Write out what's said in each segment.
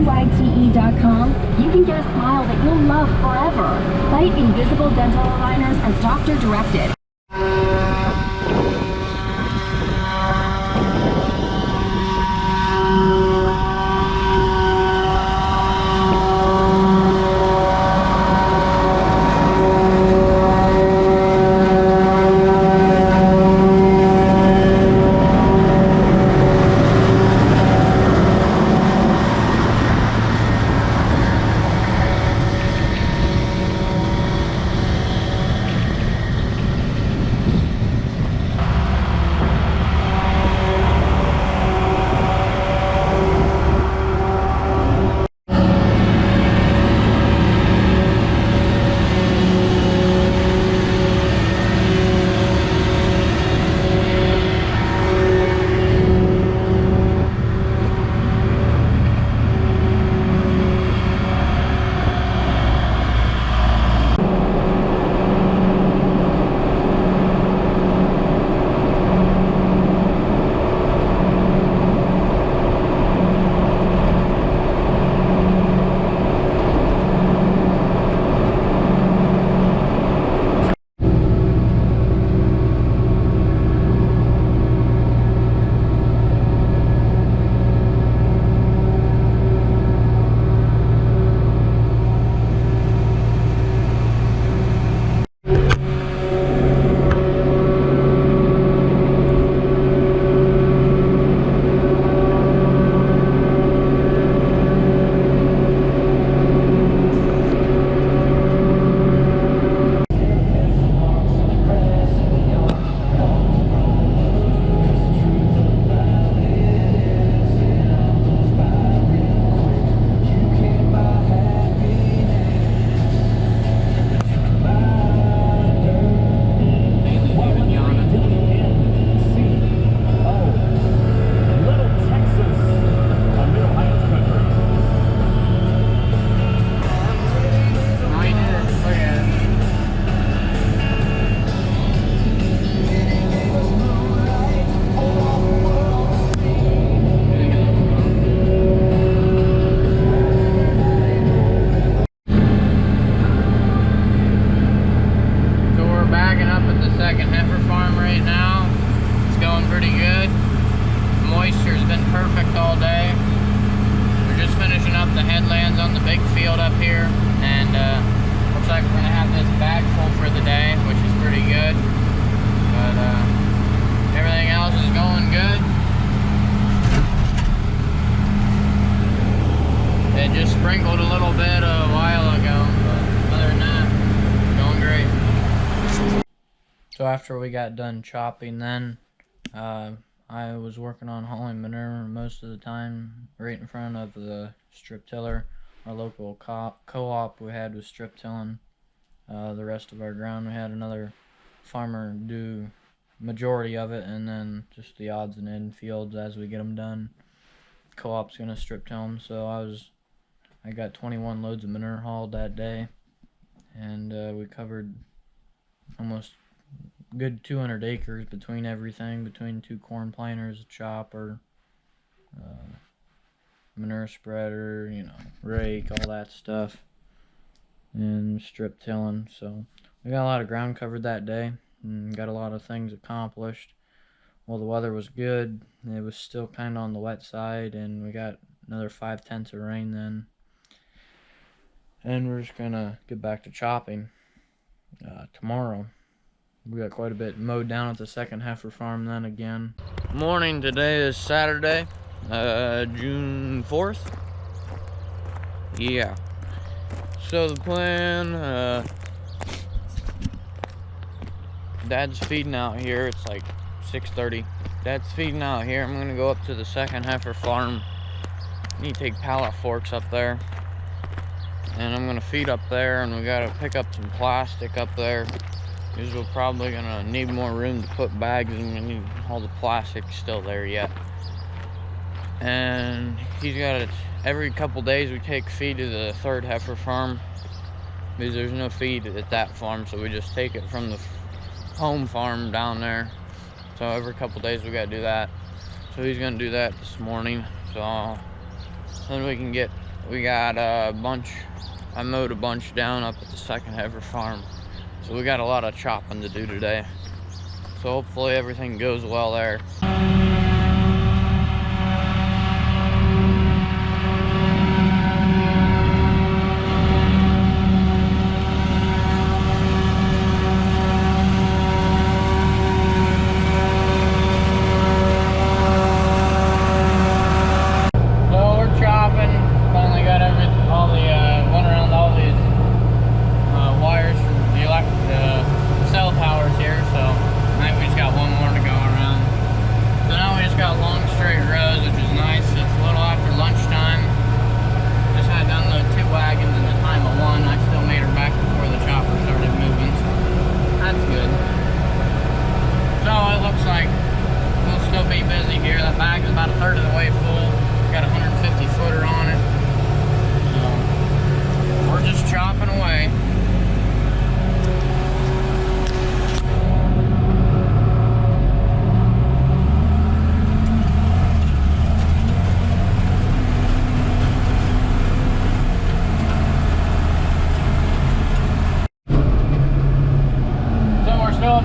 CountyLineTE.com, you can get a smile that you'll love forever. Bite invisible dental aligners as doctor directed. Sprinkled a little bit a while ago, but other than that, going great. So after we got done chopping then, I was working on hauling manure most of the time right in front of the strip tiller. Our local co-op we had was strip tilling. The rest of our ground we had another farmer do majority of it, and then just the odds and end fields as we get them done. Co-op's gonna strip till them, so I got 21 loads of manure hauled that day, and we covered almost good 200 acres between everything, between 2 corn planters, a chopper, manure spreader, you know, rake, all that stuff, and strip tilling. So we got a lot of ground covered that day and got a lot of things accomplished. Well, the weather was good. It was still kind of on the wet side, and we got another 5/10 of rain then. And we're just gonna get back to chopping tomorrow. We got quite a bit mowed down at the second heifer farm then again. Morning, today is Saturday, June 4th. Yeah. So the plan, Dad's feeding out here. It's like 6:30. Dad's feeding out here. I'm gonna go up to the second heifer farm. Need to take pallet forks up there. And I'm gonna feed up there, and we gotta pick up some plastic up there, because we're probably gonna need more room to put bags in, and all the plastic's still there yet. And he's got it every couple days. We take feed to the third heifer farm, because there's no feed at that farm, so we just take it from the home farm down there. So every couple days we gotta do that. So he's gonna do that this morning, so then we can get We got a bunch, I mowed a bunch down up at the second heifer farm. So we got a lot of chopping to do today. So hopefully everything goes well there.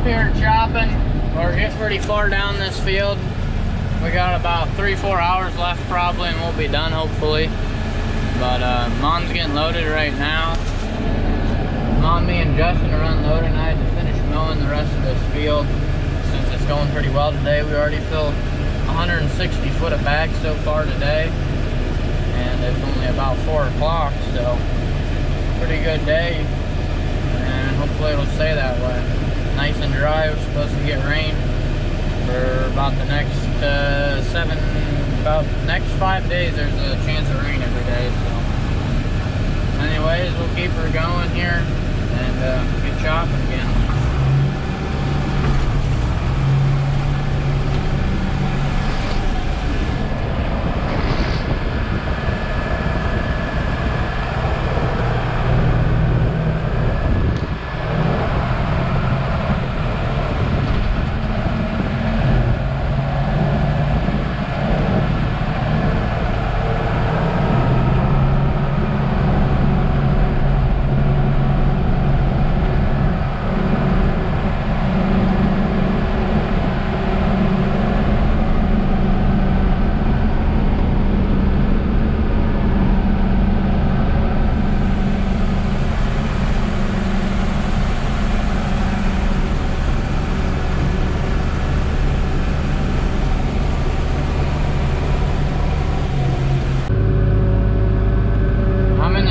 Here chopping. We're getting pretty far down this field. We got about 3-4 hours left probably, and we'll be done hopefully. But Mom's getting loaded right now. Mom, me, and Justin are unloading. I had to finish mowing the rest of this field since it's going pretty well today. We already filled 160 foot of bags so far today, and it's only about 4 o'clock, so pretty good day, and hopefully it'll stay that way. Nice and dry. We're supposed to get rain for about the next next 5 days. There's a chance of rain every day. So anyways, we'll keep her going here and get chopping again.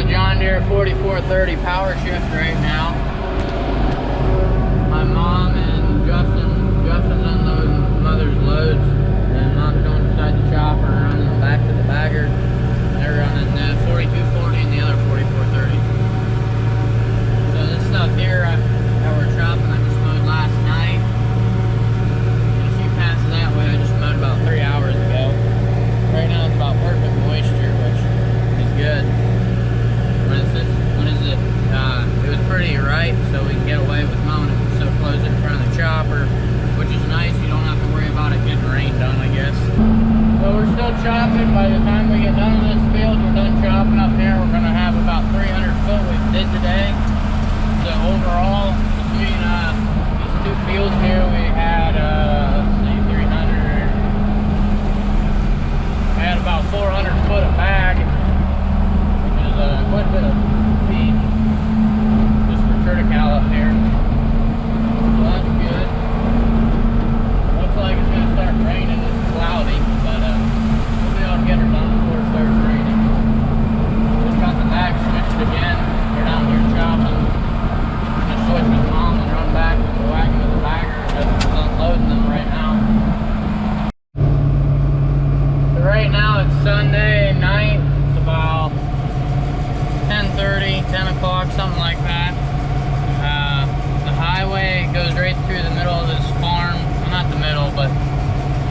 John Deere 4430 power shift right now. My mom and Justin's unloading mother's loads, and Mom's going beside the chopper and running them back to the bagger. They're running the 4240 and the other 4430. So this stuff here that we're chopping, I just mowed last night. And a few passes that way, I just mowed about 3 hours ago. Right now it's about perfect moisture, which is good. When is it? It was pretty ripe, so we can get away with mowing it so close in front of the chopper, which is nice. You don't have to worry about it getting rained on, I guess. So we're still chopping. By the time we get done with this field, we're done chopping up here. We're going to have about 300 foot we did today. So overall, between these two fields here, we had, let's see, 300. We had about 400 foot of bag. Quite a bit of feed just for Triticale up here. So that's good. Looks like it's going to start raining. It's cloudy, but we'll be able to get her done before it starts raining. Just got the bag switched again. We're down here chopping. Just switch with Mom and run back with the wagon with the bagger. Just unloading them right now. So right now it's Sunday night. It's about 10:30, 10 o'clock, something like that. The highway goes right through the middle of this farm. Well, not the middle, but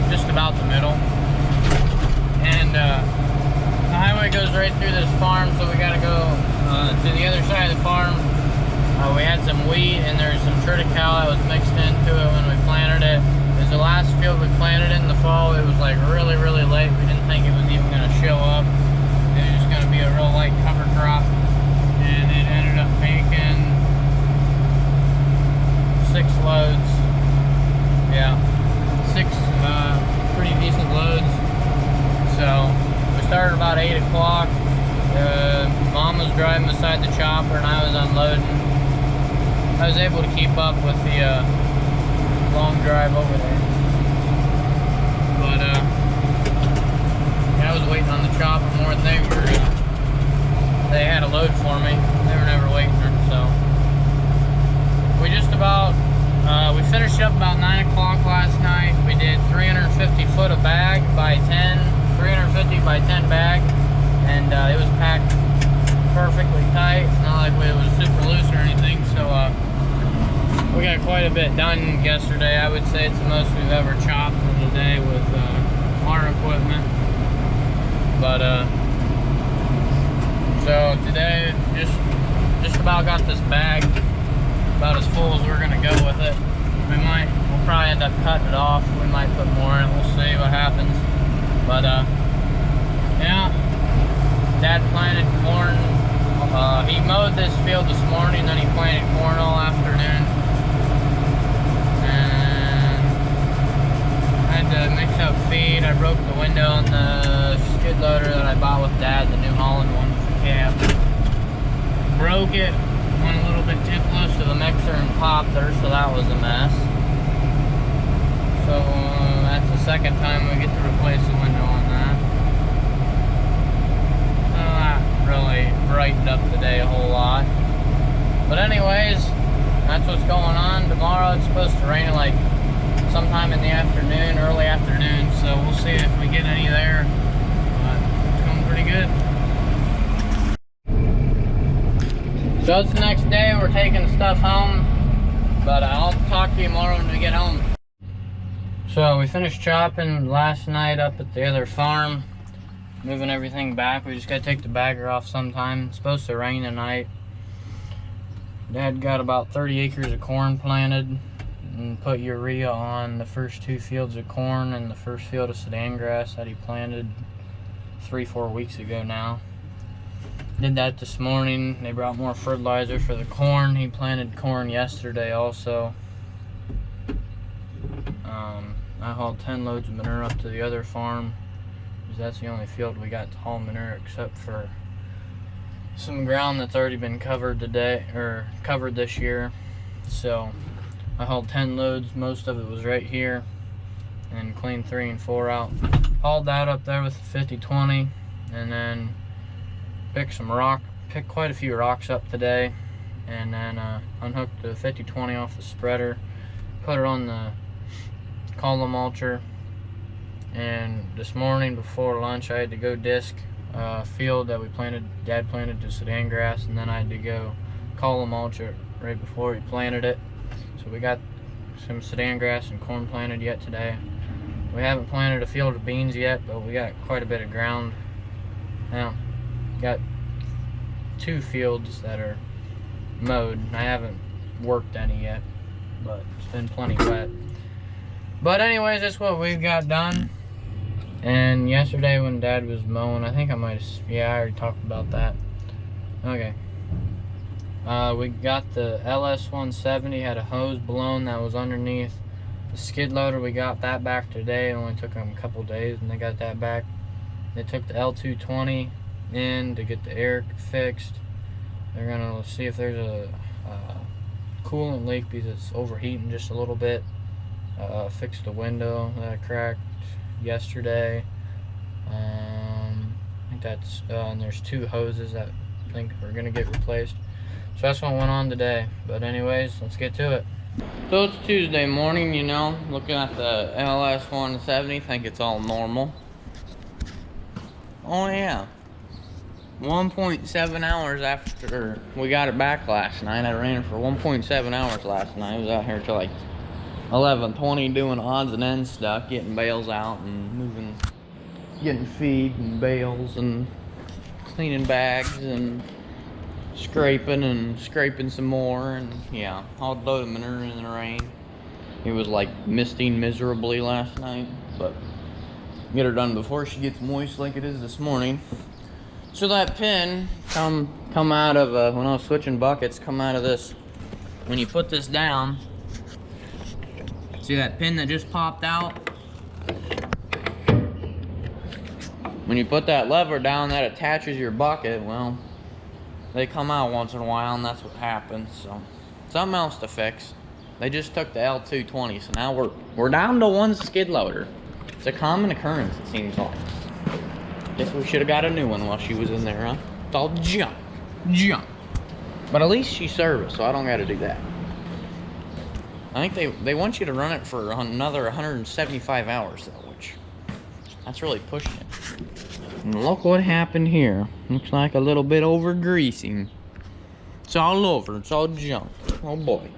just about the middle. And the highway goes right through this farm, so we gotta go to the other side of the farm. We had some wheat and there's some triticale that was mixed into it when we planted it. It was the last field we planted in the fall. It was like really, really late. We didn't think it was even gonna show up. It was just gonna be be a real light cover crop, and it ended up making 6 loads. Yeah, 6 pretty decent loads. So we started about 8 o'clock. Mom was driving beside the chopper and I was unloading. I was able to keep up with the long drive over there. But I was waiting on the chopper more than they had a load for me. They were never waiting, so we just about we finished up about 9 o'clock last night. We did 350 foot of bag by 10, 350 by 10 bag, and it was packed perfectly tight. It's not like it was super loose or anything, so we got quite a bit done yesterday. I would say it's the most we've ever chopped in a day with our equipment. But so today just about got this bag about as full as we're gonna go with it. We'll probably end up cutting it off. We might put more in. We'll see what happens. But yeah, Dad planted corn. He mowed this field this morning, then he planted corn all afternoon. And I had to mix up feed. I broke the window on the skid loader that I bought with Dad, the New Holland one with the cab. Broke it, went a little bit too close to the mixer and popped her, so that was a mess. So that's the second time we get to replace the window on that. That really brightened up the day a whole lot. But anyways, that's what's going on. Tomorrow it's supposed to rain like sometime in the afternoon, early afternoon, so we'll see if we get any there. But it's going pretty good. So it's the next day. We're taking stuff home, but I'll talk to you tomorrow when we get home. So we finished chopping last night up at the other farm, moving everything back. We just gotta take the bagger off sometime. It's supposed to rain tonight. Dad got about 30 acres of corn planted and put urea on the first 2 fields of corn and the first field of Sudan grass that he planted 3-4 weeks ago now. Did that this morning. They brought more fertilizer for the corn. He planted corn yesterday also. I hauled 10 loads of manure up to the other farm, because that's the only field we got to haul manure, except for some ground that's already been covered today, or covered this year. So I hauled 10 loads. Most of it was right here, and cleaned 3 and 4 out. Hauled that up there with the 50-20, and then picked quite a few rocks up today, and then unhooked the 50-20 off the spreader, put it on the column mulcher. And this morning before lunch I had to go disc a field that Dad planted to Sudan grass, and then I had to go column mulcher right before he planted it. So we got some Sudan grass and corn planted yet today. We haven't planted a field of beans yet, but we got quite a bit of ground. Now, got 2 fields that are mowed. I haven't worked any yet, but it's been plenty wet. But anyways, that's what we've got done. And yesterday when Dad was mowing, I think I might have, yeah, I already talked about that. Okay. We got the LS-170, had a hose blown that was underneath the skid loader. We got that back today. It only took them a couple days and they got that back. They took the L220 in to get the air fixed. They're gonna see if there's a coolant leak because it's overheating just a little bit. Fix the window that I cracked yesterday. I think that's and there's 2 hoses that I think are gonna get replaced. So that's what went on today. But anyways, let's get to it. So it's Tuesday morning, you know, looking at the LS-170, think it's all normal. Oh yeah, 1.7 hours after we got it back last night. I ran it for 1.7 hours last night. I was out here till like 11:20 doing odds and ends stuff, getting bales out and moving, getting feed and bales and cleaning bags and scraping some more, and yeah, hauled a load of manure in the rain. It was like misting miserably last night, but get her done before she gets moist like it is this morning. So that pin come out of when I was switching buckets, come out of this. When you put this down, see that pin that just popped out? When you put that lever down that attaches your bucket, well, they come out once in a while, and that's what happens. So something else to fix. They just took the L220, so now we're down to one skid loader. It's a common occurrence, it seems like. Guess we should have got a new one while she was in there, huh? It's all junk. But at least she's serviced, so I don't got to do that. I think they want you to run it for another 175 hours, though, which that's really pushing it. And look what happened here. Looks like a little bit over greasing. It's all over. It's all junk. Oh boy.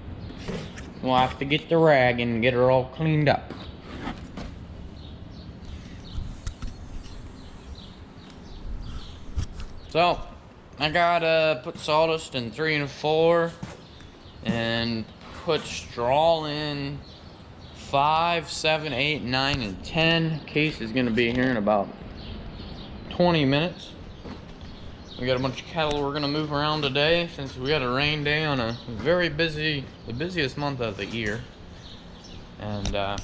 We'll have to get the rag and get her all cleaned up. So, I gotta put sawdust in 3 and 4 and put straw in 5, 7, 8, 9, and 10. Case is gonna be here in about 20 minutes. We got a bunch of cattle we're gonna move around today since we got a rain day on a very busy, the busiest month of the year. And yeah,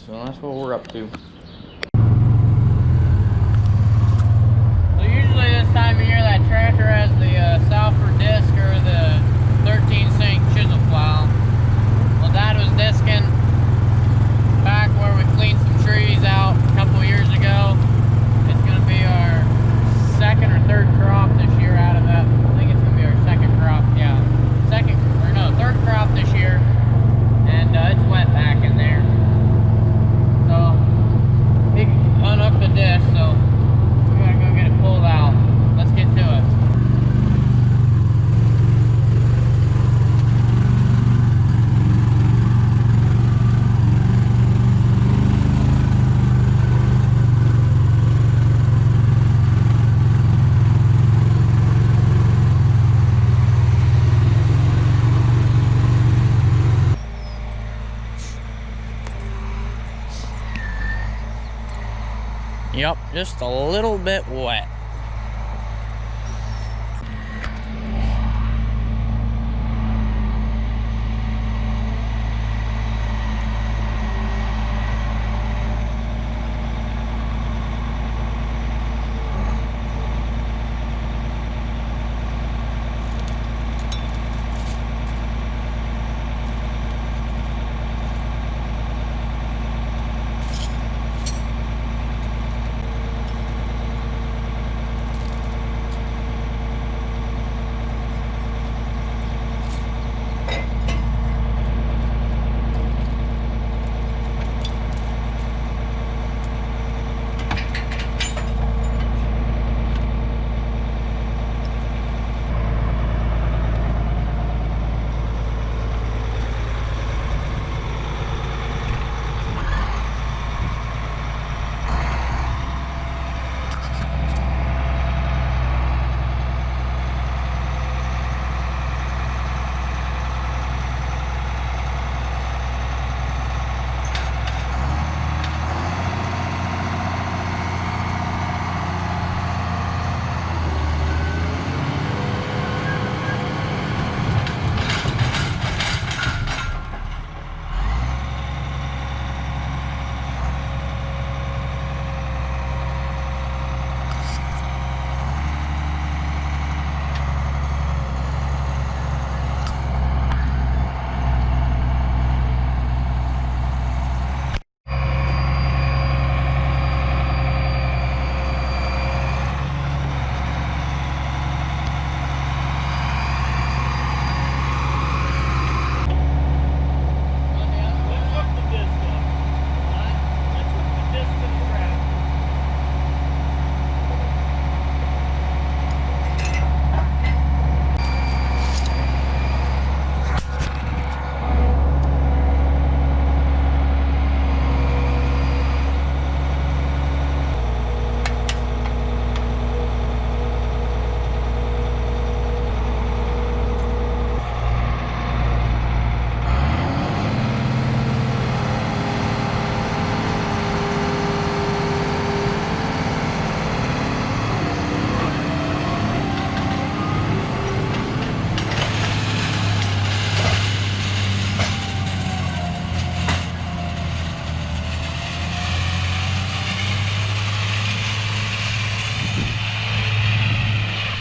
so that's what we're up to. So usually this time of year that tractor has the Salford disc or the 13-sync chisel plow. Well, Dad was discing back where we cleaned some trees out a couple years ago. It's gonna be our second or third crop this year out of that. I think it's gonna be our second crop. Yeah, third crop this year, and it's wet back in there. So he unhooked the disc, so we gotta go get it pulled out. Let's get to it. Yep, just a little bit wet.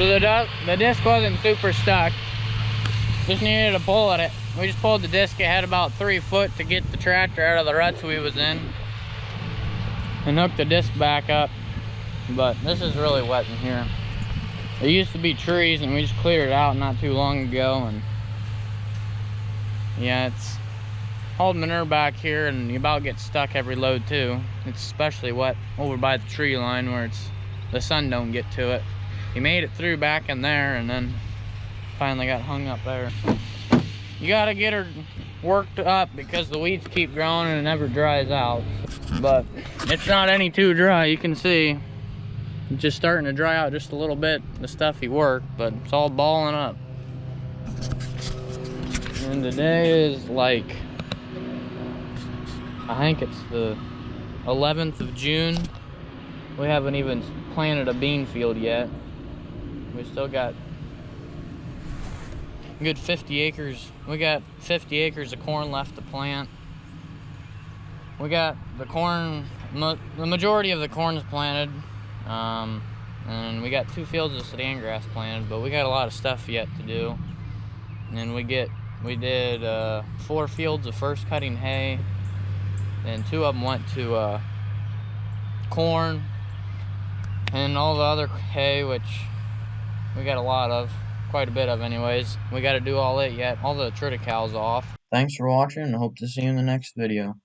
So the disc wasn't super stuck. Just needed to pull at it. We just pulled the disc ahead about 3 foot to get the tractor out of the ruts we was in. And hooked the disc back up. But this is really wet in here. There used to be trees and we just cleared it out not too long ago. And yeah, it's hauled manure back here and you about get stuck every load too. It's especially wet over by the tree line where the sun don't get to it. He made it through back in there and then finally got hung up there. You gotta get her worked up because the weeds keep growing and it never dries out. But it's not any too dry. You can see it's just starting to dry out just a little bit, the stuff he worked, but it's all balling up. And today is like, I think it's the 11th of June. We haven't even planted a bean field yet. We still got a good 50 acres. We got 50 acres of corn left to plant. We got the corn, the majority of the corn is planted. And we got 2 fields of sedan grass planted, but we got a lot of stuff yet to do. And we did 4 fields of first cutting hay, and 2 of them went to corn, and all the other hay, which we got a lot of, quite a bit of anyways. We got to do all it yet. All the triticales off. Thanks for watching and I hope to see you in the next video.